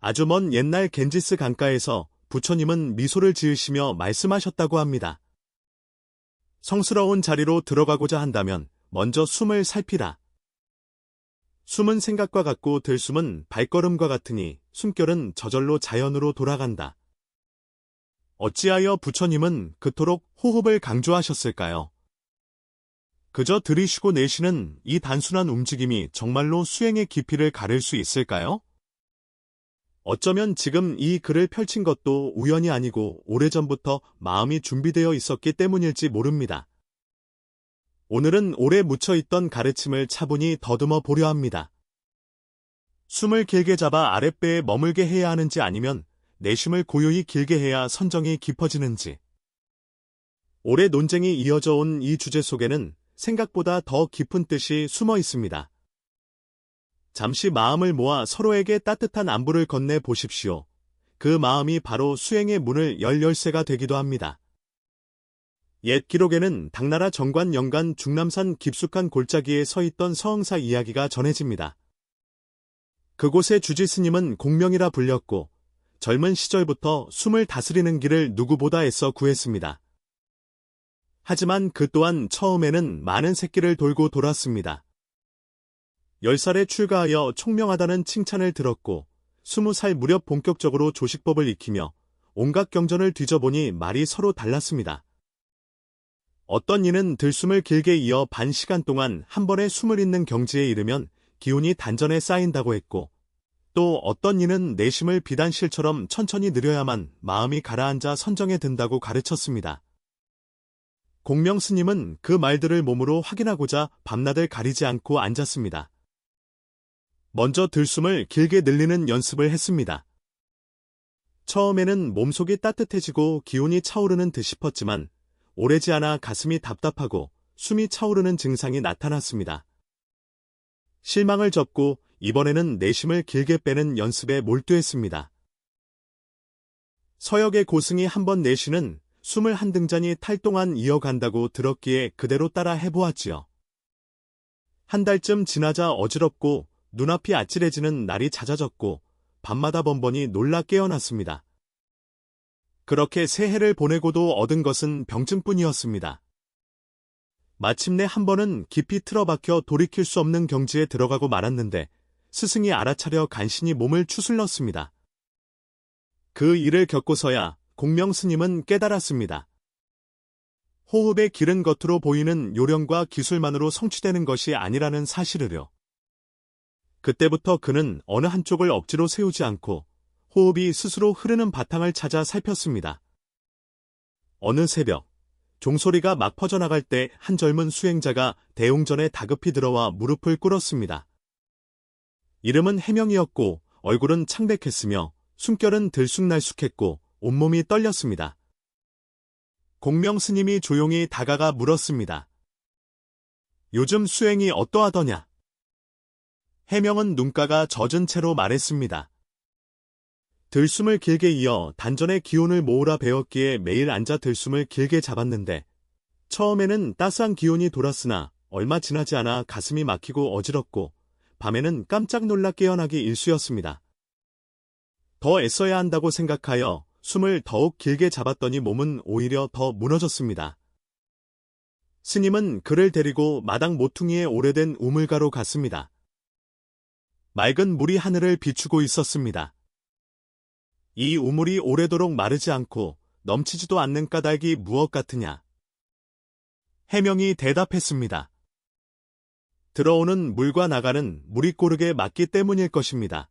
아주 먼 옛날 겐지스 강가에서 부처님은 미소를 지으시며 말씀하셨다고 합니다. 성스러운 자리로 들어가고자 한다면 먼저 숨을 살피라. 숨은 생각과 같고 들숨은 발걸음과 같으니 숨결은 저절로 자연으로 돌아간다. 어찌하여 부처님은 그토록 호흡을 강조하셨을까요? 그저 들이쉬고 내쉬는 이 단순한 움직임이 정말로 수행의 깊이를 가릴 수 있을까요? 어쩌면 지금 이 글을 펼친 것도 우연이 아니고 오래전부터 마음이 준비되어 있었기 때문일지 모릅니다. 오늘은 오래 묻혀있던 가르침을 차분히 더듬어 보려 합니다. 숨을 길게 잡아 아랫배에 머물게 해야 하는지 아니면 내쉼을 고요히 길게 해야 선정이 깊어지는지. 오래 논쟁이 이어져 온 이 주제 속에는 생각보다 더 깊은 뜻이 숨어 있습니다. 잠시 마음을 모아 서로에게 따뜻한 안부를 건네 보십시오. 그 마음이 바로 수행의 문을 열 열쇠가 되기도 합니다. 옛 기록에는 당나라 정관 영간 중남산 깊숙한 골짜기에 서 있던 서흥사 이야기가 전해집니다. 그곳의 주지 스님은 공명이라 불렸고 젊은 시절부터 숨을 다스리는 길을 누구보다 애써 구했습니다. 하지만 그 또한 처음에는 많은 새끼를 돌고 돌았습니다. 10살에 출가하여 총명하다는 칭찬을 들었고 20살 무렵 본격적으로 조식법을 익히며 온갖 경전을 뒤져보니 말이 서로 달랐습니다. 어떤 이는 들숨을 길게 이어 반 시간 동안 한 번에 숨을 잇는 경지에 이르면 기운이 단전에 쌓인다고 했고 또 어떤 이는 내심을 비단실처럼 천천히 느려야만 마음이 가라앉아 선정에 든다고 가르쳤습니다. 공명 스님은 그 말들을 몸으로 확인하고자 밤낮을 가리지 않고 앉았습니다. 먼저 들숨을 길게 늘리는 연습을 했습니다. 처음에는 몸속이 따뜻해지고 기운이 차오르는 듯 싶었지만 오래지 않아 가슴이 답답하고 숨이 차오르는 증상이 나타났습니다. 실망을 접고 이번에는 내심을 길게 빼는 연습에 몰두했습니다. 서역의 고승이 한번 내쉬는 숨을 한 등잔이 탈 동안 이어간다고 들었기에 그대로 따라 해보았지요. 한 달쯤 지나자 어지럽고 눈앞이 아찔해지는 날이 잦아졌고 밤마다 번번이 놀라 깨어났습니다. 그렇게 새해를 보내고도 얻은 것은 병증뿐이었습니다. 마침내 한 번은 깊이 틀어박혀 돌이킬 수 없는 경지에 들어가고 말았는데 스승이 알아차려 간신히 몸을 추슬렀습니다. 그 일을 겪고서야 공명 스님은 깨달았습니다. 호흡의 길은 겉으로 보이는 요령과 기술만으로 성취되는 것이 아니라는 사실을요. 그때부터 그는 어느 한쪽을 억지로 세우지 않고 호흡이 스스로 흐르는 바탕을 찾아 살폈습니다. 어느 새벽, 종소리가 막 퍼져나갈 때 한 젊은 수행자가 대웅전에 다급히 들어와 무릎을 꿇었습니다. 이름은 해명이었고 얼굴은 창백했으며 숨결은 들쑥날쑥했고 온몸이 떨렸습니다. 공명 스님이 조용히 다가가 물었습니다. 요즘 수행이 어떠하더냐? 해명은 눈가가 젖은 채로 말했습니다. 들숨을 길게 이어 단전에 기운을 모으라 배웠기에 매일 앉아 들숨을 길게 잡았는데 처음에는 따스한 기운이 돌았으나 얼마 지나지 않아 가슴이 막히고 어지럽고 밤에는 깜짝 놀라 깨어나기 일쑤였습니다. 더 애써야 한다고 생각하여 숨을 더욱 길게 잡았더니 몸은 오히려 더 무너졌습니다. 스님은 그를 데리고 마당 모퉁이에 오래된 우물가로 갔습니다. 맑은 물이 하늘을 비추고 있었습니다. 이 우물이 오래도록 마르지 않고 넘치지도 않는 까닭이 무엇 같으냐? 해명이 대답했습니다. 들어오는 물과 나가는 물이 고르게 맞기 때문일 것입니다.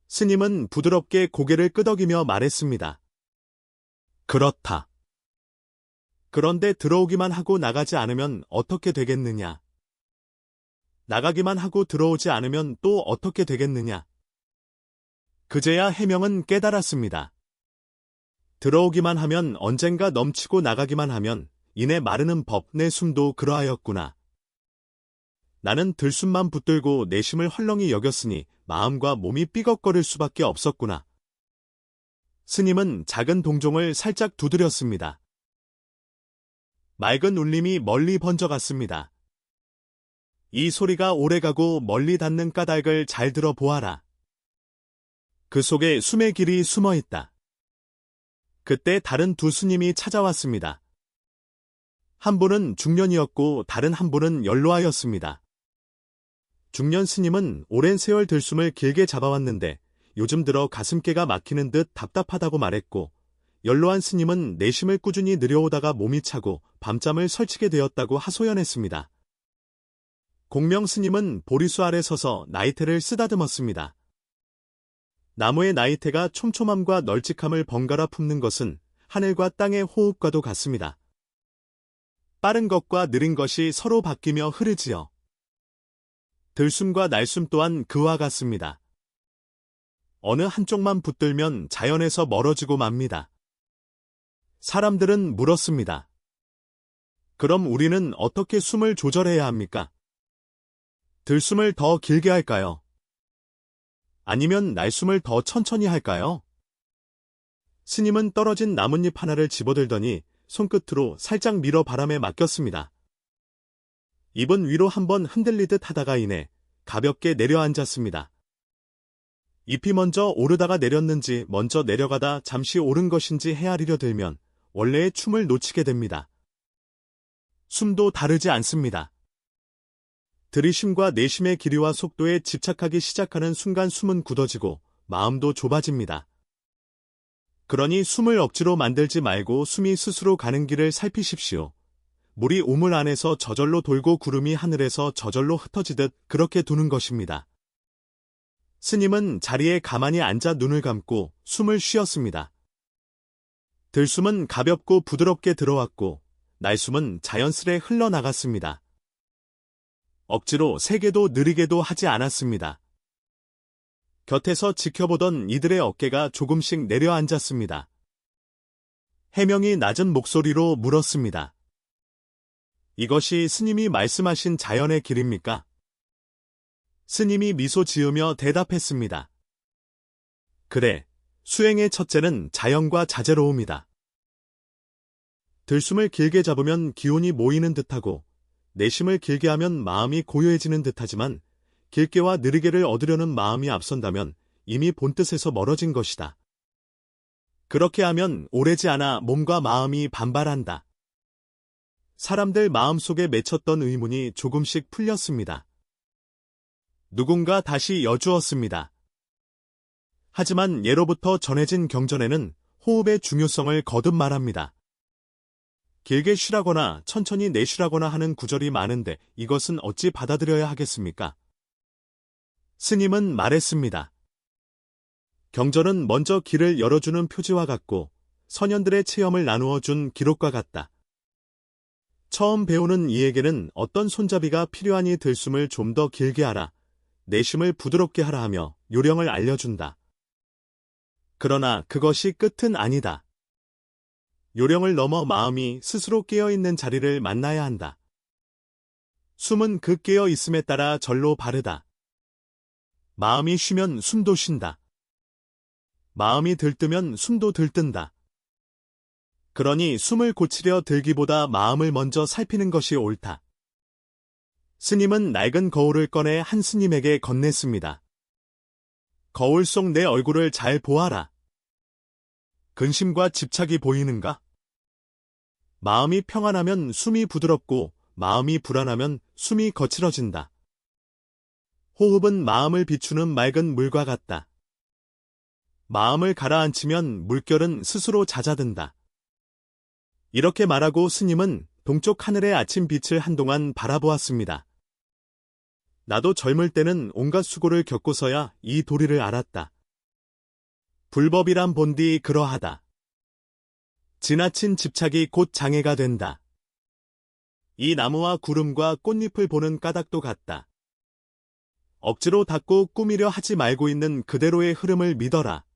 스님은 부드럽게 고개를 끄덕이며 말했습니다. 그렇다. 그런데 들어오기만 하고 나가지 않으면 어떻게 되겠느냐? 나가기만 하고 들어오지 않으면 또 어떻게 되겠느냐? 그제야 해명은 깨달았습니다. 들어오기만 하면 언젠가 넘치고 나가기만 하면 이내 마르는 법, 내 숨도 그러하였구나. 나는 들숨만 붙들고 내심을 헐렁이 여겼으니 마음과 몸이 삐걱거릴 수밖에 없었구나. 스님은 작은 동종을 살짝 두드렸습니다. 맑은 울림이 멀리 번져갔습니다. 이 소리가 오래가고 멀리 닿는 까닭을 잘 들어보아라. 그 속에 숨의 길이 숨어 있다. 그때 다른 두 스님이 찾아왔습니다. 한 분은 중년이었고 다른 한 분은 연로하였습니다. 중년 스님은 오랜 세월 들숨을 길게 잡아왔는데 요즘 들어 가슴께가 막히는 듯 답답하다고 말했고, 연로한 스님은 내심을 꾸준히 느려오다가 몸이 차고 밤잠을 설치게 되었다고 하소연했습니다. 공명 스님은 보리수 아래 서서 나이테를 쓰다듬었습니다. 나무의 나이테가 촘촘함과 널찍함을 번갈아 품는 것은 하늘과 땅의 호흡과도 같습니다. 빠른 것과 느린 것이 서로 바뀌며 흐르지요. 들숨과 날숨 또한 그와 같습니다. 어느 한쪽만 붙들면 자연에서 멀어지고 맙니다. 사람들은 물었습니다. 그럼 우리는 어떻게 숨을 조절해야 합니까? 들숨을 더 길게 할까요? 아니면 날숨을 더 천천히 할까요? 스님은 떨어진 나뭇잎 하나를 집어들더니 손끝으로 살짝 밀어 바람에 맡겼습니다. 입은 위로 한번 흔들리듯 하다가 이내 가볍게 내려앉았습니다. 잎이 먼저 오르다가 내렸는지 먼저 내려가다 잠시 오른 것인지 헤아리려 들면 원래의 춤을 놓치게 됩니다. 숨도 다르지 않습니다. 들이쉼과 내쉼의 길이와 속도에 집착하기 시작하는 순간 숨은 굳어지고 마음도 좁아집니다. 그러니 숨을 억지로 만들지 말고 숨이 스스로 가는 길을 살피십시오. 물이 우물 안에서 저절로 돌고 구름이 하늘에서 저절로 흩어지듯 그렇게 두는 것입니다. 스님은 자리에 가만히 앉아 눈을 감고 숨을 쉬었습니다. 들숨은 가볍고 부드럽게 들어왔고 날숨은 자연스레 흘러나갔습니다. 억지로 세게도 느리게도 하지 않았습니다. 곁에서 지켜보던 이들의 어깨가 조금씩 내려앉았습니다. 해명이 낮은 목소리로 물었습니다. 이것이 스님이 말씀하신 자연의 길입니까? 스님이 미소 지으며 대답했습니다. 그래, 수행의 첫째는 자연과 자제로움이다. 들숨을 길게 잡으면 기운이 모이는 듯하고 내심을 길게 하면 마음이 고요해지는 듯하지만 길게와 느리게를 얻으려는 마음이 앞선다면 이미 본뜻에서 멀어진 것이다. 그렇게 하면 오래지 않아 몸과 마음이 반발한다. 사람들 마음속에 맺혔던 의문이 조금씩 풀렸습니다. 누군가 다시 여쭈었습니다. 하지만 예로부터 전해진 경전에는 호흡의 중요성을 거듭 말합니다. 길게 쉬라거나 천천히 내쉬라거나 하는 구절이 많은데 이것은 어찌 받아들여야 하겠습니까? 스님은 말했습니다. 경전은 먼저 길을 열어주는 표지와 같고 선현들의 체험을 나누어 준 기록과 같다. 처음 배우는 이에게는 어떤 손잡이가 필요하니 들숨을 좀 더 길게 하라, 내심을 부드럽게 하라 하며 요령을 알려준다. 그러나 그것이 끝은 아니다. 요령을 넘어 마음이 스스로 깨어있는 자리를 만나야 한다. 숨은 그 깨어있음에 따라 절로 바르다. 마음이 쉬면 숨도 쉰다. 마음이 들뜨면 숨도 들뜬다. 그러니 숨을 고치려 들기보다 마음을 먼저 살피는 것이 옳다. 스님은 낡은 거울을 꺼내 한 스님에게 건넸습니다. 거울 속 내 얼굴을 잘 보아라. 근심과 집착이 보이는가? 마음이 평안하면 숨이 부드럽고 마음이 불안하면 숨이 거칠어진다. 호흡은 마음을 비추는 맑은 물과 같다. 마음을 가라앉히면 물결은 스스로 잦아든다. 이렇게 말하고 스님은 동쪽 하늘의 아침 빛을 한동안 바라보았습니다. 나도 젊을 때는 온갖 수고를 겪고서야 이 도리를 알았다. 불법이란 본디 그러하다. 지나친 집착이 곧 장애가 된다. 이 나무와 구름과 꽃잎을 보는 까닭도 같다. 억지로 닦고 꾸미려 하지 말고 있는 그대로의 흐름을 믿어라.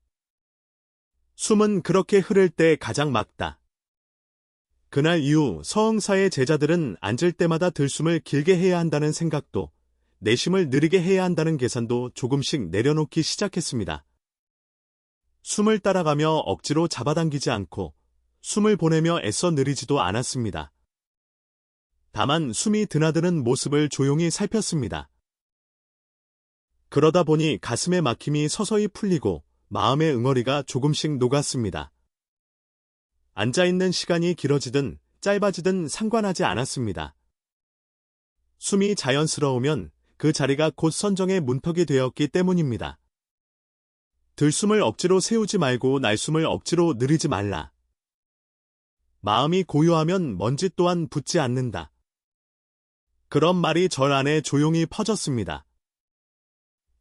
숨은 그렇게 흐를 때 가장 맑다. 그날 이후 서흥사의 제자들은 앉을 때마다 들숨을 길게 해야 한다는 생각도 내심을 느리게 해야 한다는 계산도 조금씩 내려놓기 시작했습니다. 숨을 따라가며 억지로 잡아당기지 않고 숨을 보내며 애써 느리지도 않았습니다. 다만 숨이 드나드는 모습을 조용히 살폈습니다. 그러다 보니 가슴의 막힘이 서서히 풀리고 마음의 응어리가 조금씩 녹았습니다. 앉아있는 시간이 길어지든 짧아지든 상관하지 않았습니다. 숨이 자연스러우면 그 자리가 곧 선정의 문턱이 되었기 때문입니다. 들숨을 억지로 세우지 말고 날숨을 억지로 느리지 말라. 마음이 고요하면 먼지 또한 붙지 않는다. 그런 말이 절 안에 조용히 퍼졌습니다.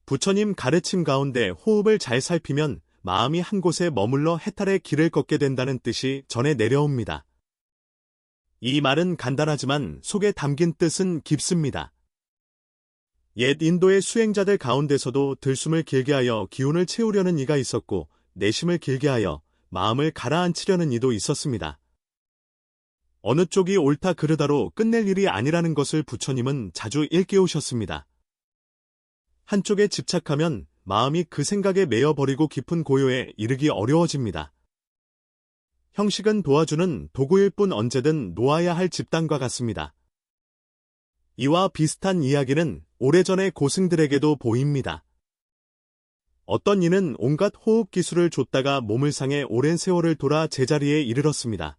부처님 가르침 가운데 호흡을 잘 살피면 마음이 한 곳에 머물러 해탈의 길을 걷게 된다는 뜻이 전해 내려옵니다. 이 말은 간단하지만 속에 담긴 뜻은 깊습니다. 옛 인도의 수행자들 가운데서도 들숨을 길게 하여 기운을 채우려는 이가 있었고 내심을 길게 하여 마음을 가라앉히려는 이도 있었습니다. 어느 쪽이 옳다 그르다로 끝낼 일이 아니라는 것을 부처님은 자주 일깨우셨습니다. 한쪽에 집착하면 마음이 그 생각에 매여버리고 깊은 고요에 이르기 어려워집니다. 형식은 도와주는 도구일 뿐 언제든 놓아야 할 집단과 같습니다. 이와 비슷한 이야기는 오래전의 고승들에게도 보입니다. 어떤 이는 온갖 호흡 기술을 줬다가 몸을 상해 오랜 세월을 돌아 제자리에 이르렀습니다.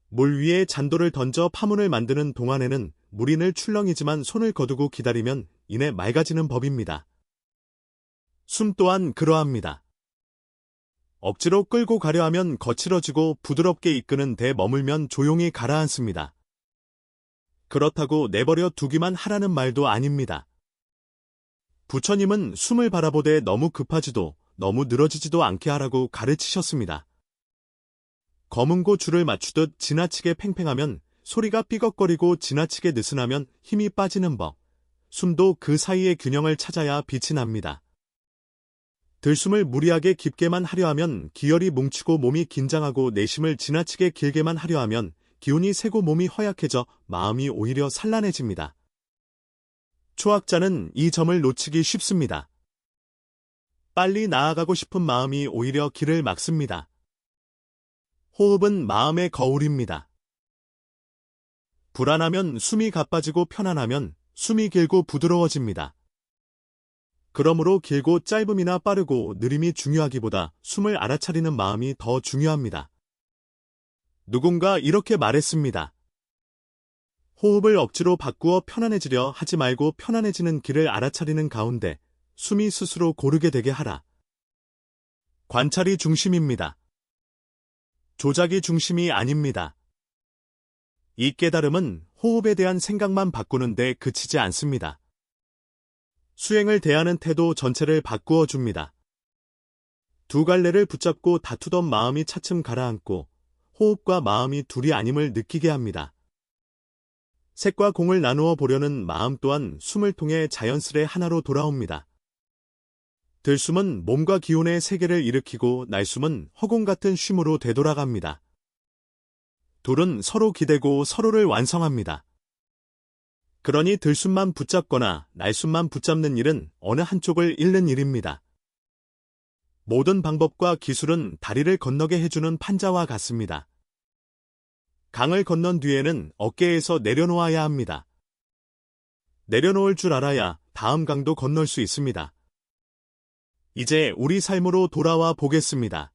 물 위에 잔돌을 던져 파문을 만드는 동안에는 물이 늘 출렁이지만 손을 거두고 기다리면 이내 맑아지는 법입니다. 숨 또한 그러합니다. 억지로 끌고 가려 하면 거칠어지고 부드럽게 이끄는 데 머물면 조용히 가라앉습니다. 그렇다고 내버려 두기만 하라는 말도 아닙니다. 부처님은 숨을 바라보되 너무 급하지도 너무 늘어지지도 않게 하라고 가르치셨습니다. 검은고 줄을 맞추듯 지나치게 팽팽하면 소리가 삐걱거리고 지나치게 느슨하면 힘이 빠지는 법. 숨도 그 사이의 균형을 찾아야 빛이 납니다. 들숨을 무리하게 깊게만 하려 하면 기혈이 뭉치고 몸이 긴장하고 내심을 지나치게 길게만 하려 하면 기운이 세고 몸이 허약해져 마음이 오히려 산란해집니다. 초학자는 이 점을 놓치기 쉽습니다. 빨리 나아가고 싶은 마음이 오히려 길을 막습니다. 호흡은 마음의 거울입니다. 불안하면 숨이 가빠지고 편안하면 숨이 길고 부드러워집니다. 그러므로 길고 짧음이나 빠르고 느림이 중요하기보다 숨을 알아차리는 마음이 더 중요합니다. 누군가 이렇게 말했습니다. 호흡을 억지로 바꾸어 편안해지려 하지 말고 편안해지는 길을 알아차리는 가운데 숨이 스스로 고르게 되게 하라. 관찰이 중심입니다. 조작이 중심이 아닙니다. 이 깨달음은 호흡에 대한 생각만 바꾸는 데 그치지 않습니다. 수행을 대하는 태도 전체를 바꾸어 줍니다. 두 갈래를 붙잡고 다투던 마음이 차츰 가라앉고 호흡과 마음이 둘이 아님을 느끼게 합니다. 색과 공을 나누어 보려는 마음 또한 숨을 통해 자연스레 하나로 돌아옵니다. 들숨은 몸과 기운의 세계를 일으키고 날숨은 허공 같은 쉼으로 되돌아갑니다. 둘은 서로 기대고 서로를 완성합니다. 그러니 들숨만 붙잡거나 날숨만 붙잡는 일은 어느 한쪽을 잃는 일입니다. 모든 방법과 기술은 다리를 건너게 해주는 판자와 같습니다. 강을 건넌 뒤에는 어깨에서 내려놓아야 합니다. 내려놓을 줄 알아야 다음 강도 건널 수 있습니다. 이제 우리 삶으로 돌아와 보겠습니다.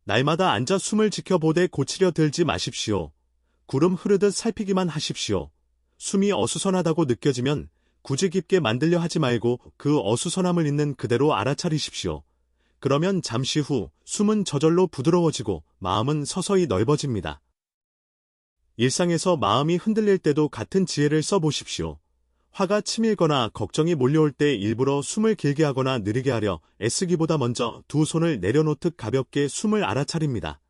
날마다 앉아 숨을 지켜보되 고치려 들지 마십시오. 구름 흐르듯 살피기만 하십시오. 숨이 어수선하다고 느껴지면 굳이 깊게 만들려 하지 말고 그 어수선함을 있는 그대로 알아차리십시오. 그러면 잠시 후 숨은 저절로 부드러워지고 마음은 서서히 넓어집니다. 일상에서 마음이 흔들릴 때도 같은 지혜를 써보십시오. 화가 치밀거나 걱정이 몰려올 때 일부러 숨을 길게 하거나 느리게 하려 애쓰기보다 먼저 두 손을 내려놓듯 가볍게 숨을 알아차립니다.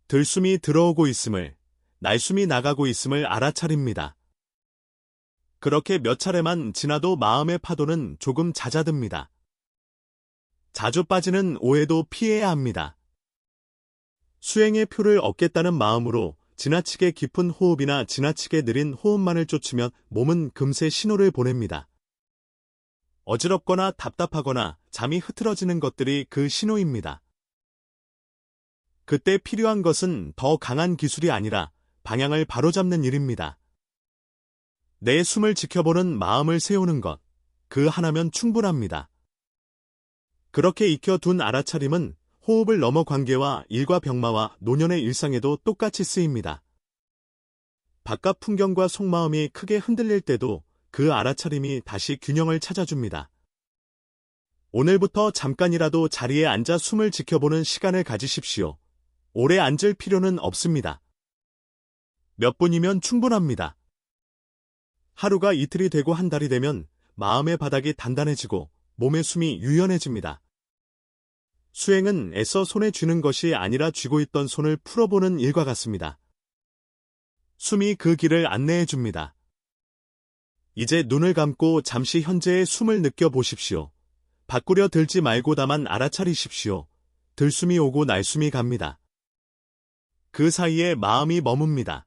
들숨이 들어오고 있음을, 날숨이 나가고 있음을 알아차립니다. 그렇게 몇 차례만 지나도 마음의 파도는 조금 잦아듭니다. 자주 빠지는 오해도 피해야 합니다. 수행의 표를 얻겠다는 마음으로 지나치게 깊은 호흡이나 지나치게 느린 호흡만을 쫓으면 몸은 금세 신호를 보냅니다. 어지럽거나 답답하거나 잠이 흐트러지는 것들이 그 신호입니다. 그때 필요한 것은 더 강한 기술이 아니라 방향을 바로잡는 일입니다. 내 숨을 지켜보는 마음을 세우는 것, 그 하나면 충분합니다. 그렇게 익혀둔 알아차림은 호흡을 넘어 관계와 일과 병마와 노년의 일상에도 똑같이 쓰입니다. 바깥 풍경과 속마음이 크게 흔들릴 때도 그 알아차림이 다시 균형을 찾아줍니다. 오늘부터 잠깐이라도 자리에 앉아 숨을 지켜보는 시간을 가지십시오. 오래 앉을 필요는 없습니다. 몇 분이면 충분합니다. 하루가 이틀이 되고 한 달이 되면 마음의 바닥이 단단해지고 몸의 숨이 유연해집니다. 수행은 애써 손에 쥐는 것이 아니라 쥐고 있던 손을 풀어보는 일과 같습니다. 숨이 그 길을 안내해 줍니다. 이제 눈을 감고 잠시 현재의 숨을 느껴보십시오. 바꾸려 들지 말고 다만 알아차리십시오. 들숨이 오고 날숨이 갑니다. 그 사이에 마음이 머뭅니다.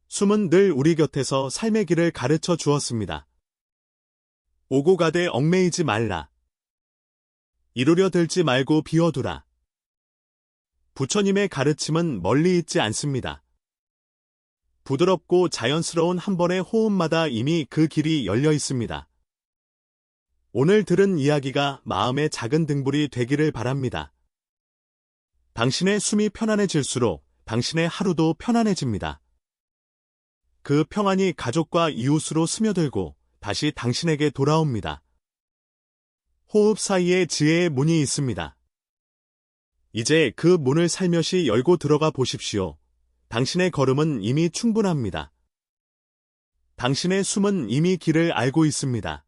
숨은 늘 우리 곁에서 삶의 길을 가르쳐 주었습니다. 오고 가되 얽매이지 말라. 이루려 들지 말고 비워두라. 부처님의 가르침은 멀리 있지 않습니다. 부드럽고 자연스러운 한 번의 호흡마다 이미 그 길이 열려 있습니다. 오늘 들은 이야기가 마음의 작은 등불이 되기를 바랍니다. 당신의 숨이 편안해질수록 당신의 하루도 편안해집니다. 그 평안이 가족과 이웃으로 스며들고 다시 당신에게 돌아옵니다. 호흡 사이에 지혜의 문이 있습니다. 이제 그 문을 살며시 열고 들어가 보십시오. 당신의 걸음은 이미 충분합니다. 당신의 숨은 이미 길을 알고 있습니다.